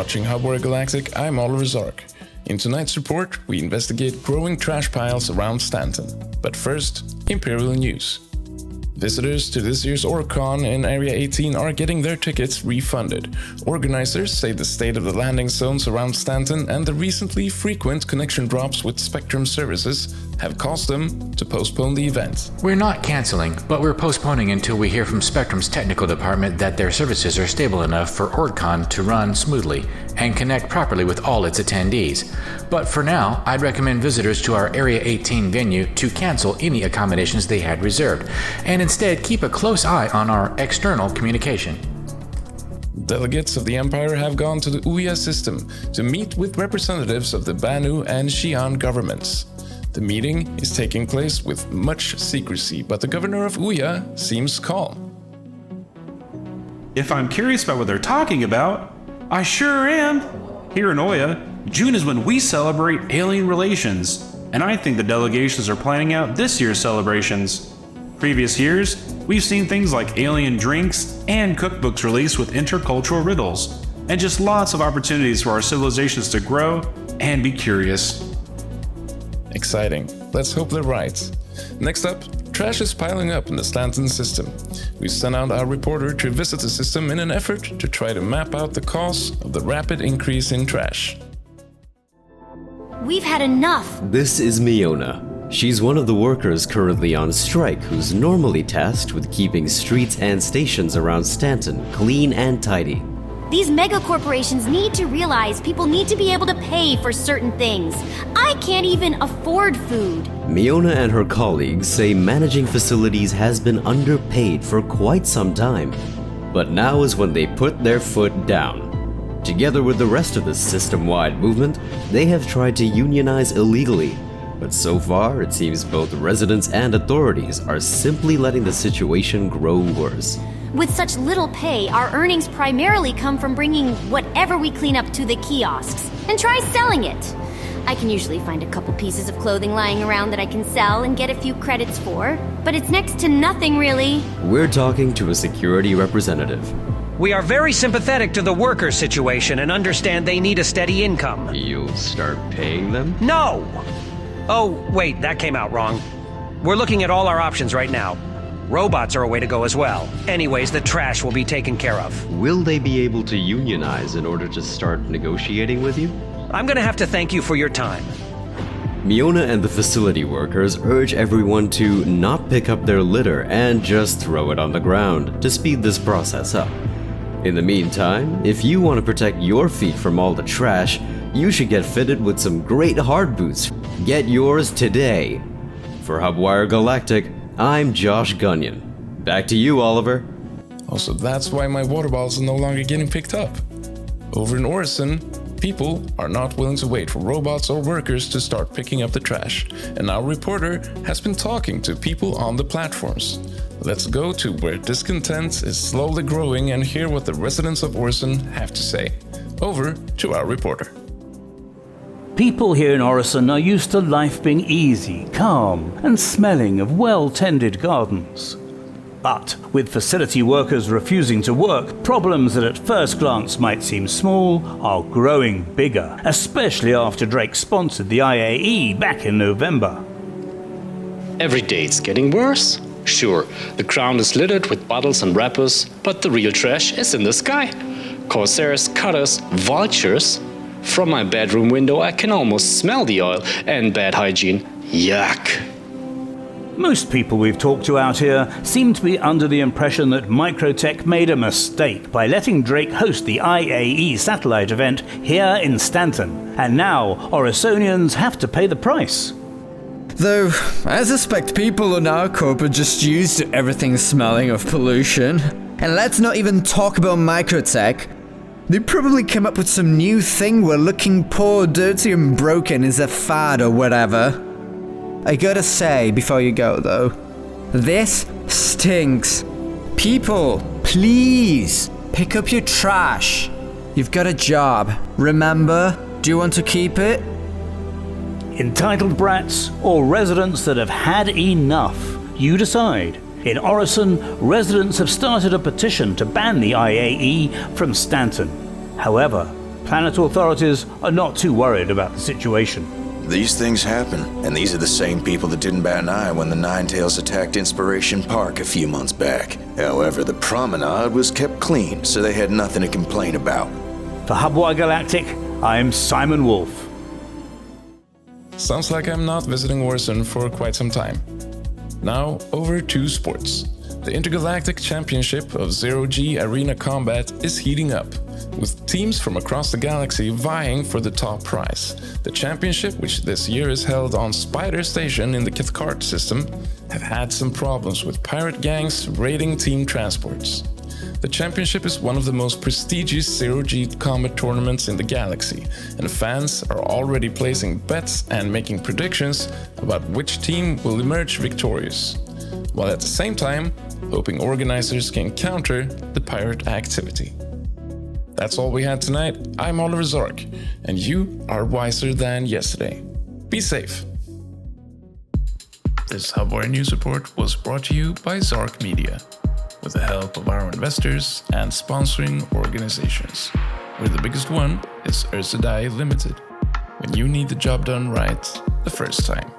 watching PUGH ROY Galactic, I'm Oliver Zark. In tonight's report, we investigate growing trash piles around Stanton. But first, Imperial news. Visitors to this year's ORGCON in Area 18 are getting their tickets refunded. Organizers say the state of the landing zones around Stanton and the recently frequent connection drops with Spectrum services have caused them to postpone the event. We're not canceling, but we're postponing until we hear from Spectrum's technical department that their services are stable enough for ORGCON to run smoothly and connect properly with all its attendees. But for now, I'd recommend visitors to our Area 18 venue to cancel any accommodations they had reserved, and instead keep a close eye on our external communication. Delegates of the Empire have gone to the OOYA system to meet with representatives of the Banu and Xi'an governments. The meeting is taking place with much secrecy, but the governor of OOYA seems calm. If I'm curious about what they're talking about, I sure am. Here in OOYA, June is when we celebrate alien relations, and I think the delegations are planning out this year's celebrations. Previous years, we've seen things like alien drinks and cookbooks released with intercultural riddles, and just lots of opportunities for our civilizations to grow and be curious. Exciting. Let's hope they're right. Next up, trash is piling up in the Stanton system. We sent out our reporter to visit the system in an effort to try to map out the cause of the rapid increase in trash. We've had enough. This is Miona. She's one of the workers currently on strike who's normally tasked with keeping streets and stations around Stanton clean and tidy. These mega corporations need to realize people need to be able to pay for certain things. I can't even afford food. Miona and her colleagues say managing facilities has been underpaid for quite some time. But now is when they put their foot down. Together with the rest of the system-wide movement, they have tried to unionize illegally. But so far, it seems both residents and authorities are simply letting the situation grow worse. With such little pay, our earnings primarily come from bringing whatever we clean up to the kiosks and try selling it. I can usually find a couple pieces of clothing lying around that I can sell and get a few credits for, but it's next to nothing really. We're talking to a security representative. We are very sympathetic to the worker situation and understand they need a steady income. You'll start paying them? No! Oh, wait, that came out wrong. We're looking at all our options right now. Robots are a way to go as well. Anyways, the trash will be taken care of. Will they be able to unionize in order to start negotiating with you? I'm gonna have to thank you for your time. Miona and the facility workers urge everyone to not pick up their litter and just throw it on the ground to speed this process up. In the meantime, if you want to protect your feet from all the trash, you should get fitted with some great hard boots. Get yours today. For PUGH ROY Galactic, I'm Josh Gunnion. Back to you, Oliver. Also, that's why my water bottles are no longer getting picked up. Over in Orson, people are not willing to wait for robots or workers to start picking up the trash, and our reporter has been talking to people on the platforms. Let's go to where discontent is slowly growing and hear what the residents of Orson have to say. Over to our reporter. People here in Orson are used to life being easy, calm, and smelling of well-tended gardens. But with facility workers refusing to work, problems that at first glance might seem small are growing bigger, especially after Drake sponsored the IAE back in November. Every day it's getting worse. Sure, the ground is littered with bottles and wrappers, but the real trash is in the sky. Corsairs, cutters, vultures. From my bedroom window I can almost smell the oil and bad hygiene. Yuck. Most people we've talked to out here seem to be under the impression that Microtech made a mistake by letting Drake host the IAE satellite event here in Stanton, and now Orisonians have to pay the price. Though, I suspect people in our corp are just used to everything smelling of pollution. And let's not even talk about Microtech. They probably came up with some new thing where looking poor, dirty and broken is a fad or whatever. I gotta say, before you go though, this stinks. People, please, pick up your trash. You've got a job, remember? Do you want to keep it? Entitled brats or residents that have had enough? You decide. In Orson, residents have started a petition to ban the IAE from Stanton. However, Planet authorities are not too worried about the situation. These things happen, and these are the same people that didn't bat an eye when the Ninetales attacked Inspiration Park a few months back. However, the promenade was kept clean, so they had nothing to complain about. For PUGH ROY Galactic, I'm Simon Wolf. Sounds like I'm not visiting Orson for quite some time. Now, over to sports. The Intergalactic Championship of Zero-G Arena Combat is heating up, with teams from across the galaxy vying for the top prize. The championship, which this year is held on Spider Station in the Pakkrat system, have had some problems with pirate gangs raiding team transports. The championship is one of the most prestigious Zero-G combat tournaments in the galaxy, and fans are already placing bets and making predictions about which team will emerge victorious, while at the same time hoping organizers can counter the pirate activity. That's all we had tonight. I'm Oliver Zark, and you are wiser than yesterday. Be safe. This PUGH ROY News Report was brought to you by Zark Media, with the help of our investors and sponsoring organizations, where the biggest one is Ursadai Limited, when you need the job done right the first time.